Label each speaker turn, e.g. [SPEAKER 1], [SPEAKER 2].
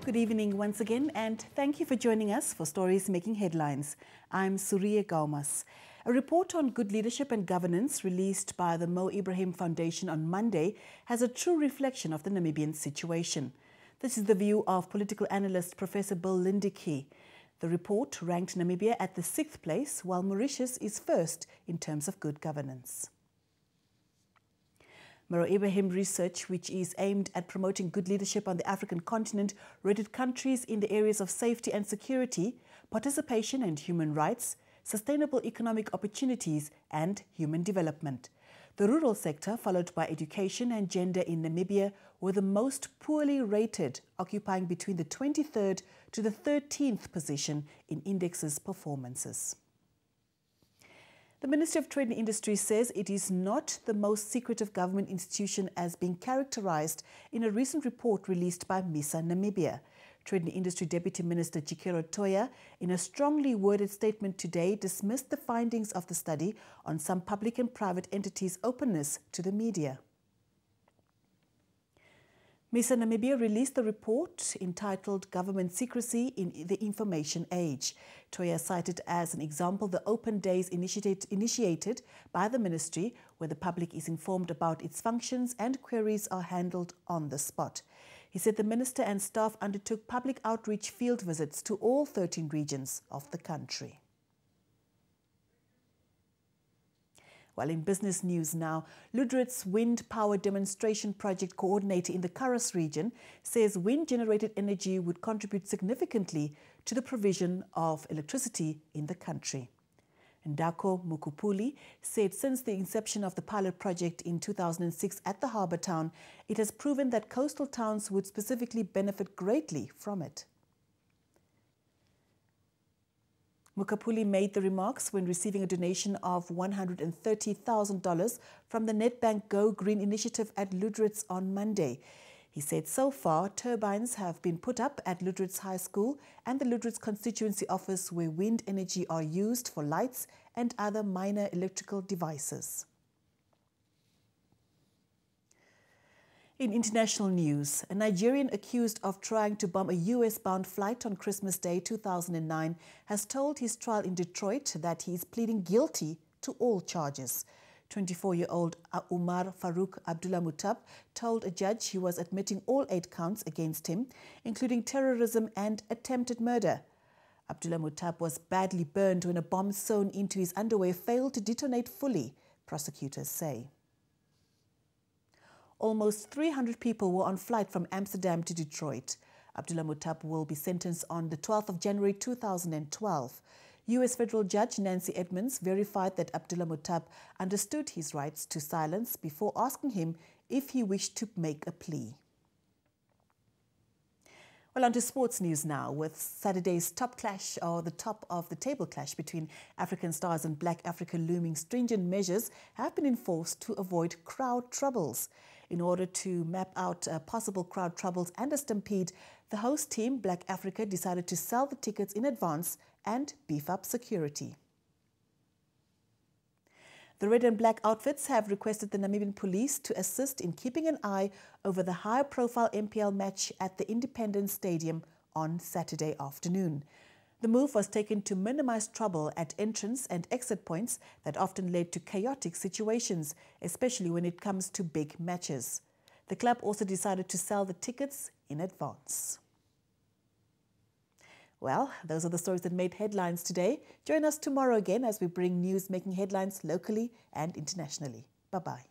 [SPEAKER 1] Good evening once again, and thank you for joining us for Stories Making Headlines. I'm Suriya Gaumas. A report on good leadership and governance released by the Mo Ibrahim Foundation on Monday has a true reflection of the Namibian situation. This is the view of political analyst Professor Bill Lindicke. The report ranked Namibia at the 6th place, while Mauritius is first in terms of good governance. Mo Ibrahim research, which is aimed at promoting good leadership on the African continent, rated countries in the areas of safety and security, participation and human rights, sustainable economic opportunities, and human development. The rural sector, followed by education and gender in Namibia, were the most poorly rated, occupying between the 23rd to the 13th position in index's performances. The Ministry of Trade and Industry says it is not the most secretive government institution as being characterized in a recent report released by MISA Namibia. Trade and Industry Deputy Minister Chikero Toya, in a strongly worded statement today, dismissed the findings of the study on some public and private entities' openness to the media. MISA Namibia released the report entitled Government Secrecy in the Information Age. Toya cited as an example the open days initiated by the ministry, where the public is informed about its functions and queries are handled on the spot. He said the minister and staff undertook public outreach field visits to all 13 regions of the country. Well, in business news now, Ludrit's wind power demonstration project coordinator in the Karas region says wind-generated energy would contribute significantly to the provision of electricity in the country. Ndako Mukupuli said since the inception of the pilot project in 2006 at the harbour town, it has proven that coastal towns would specifically benefit greatly from it. Mukapuli made the remarks when receiving a donation of $130,000 from the Nedbank Go Green initiative at Ludrit's on Monday. He said so far turbines have been put up at Ludrit's High School and the Ludrit's constituency office, where wind energy are used for lights and other minor electrical devices. In international news, a Nigerian accused of trying to bomb a US-bound flight on Christmas Day 2009 has told his trial in Detroit that he is pleading guilty to all charges. 24-year-old Umar Farouk Abdullah Mutab told a judge he was admitting all 8 counts against him, including terrorism and attempted murder. Abdullah Mutab was badly burned when a bomb sewn into his underwear failed to detonate fully, prosecutors say. Almost 300 people were on flight from Amsterdam to Detroit. Abdullah Mutab will be sentenced on the 12th of January 2012. U.S. Federal Judge Nancy Edmonds verified that Abdullah Mutab understood his rights to silence before asking him if he wished to make a plea. Well, on to sports news now, with Saturday's top clash, or the top of the table clash between African Stars and Black Africa looming, stringent measures have been enforced to avoid crowd troubles. In order to map out possible crowd troubles and a stampede, the host team, Black Africa, decided to sell the tickets in advance and beef up security. The red and black outfits have requested the Namibian police to assist in keeping an eye over the high-profile MPL match at the Independence Stadium on Saturday afternoon. The move was taken to minimize trouble at entrance and exit points that often led to chaotic situations, especially when it comes to big matches. The club also decided to sell the tickets in advance. Well, those are the stories that made headlines today. Join us tomorrow again as we bring news making headlines locally and internationally. Bye-bye.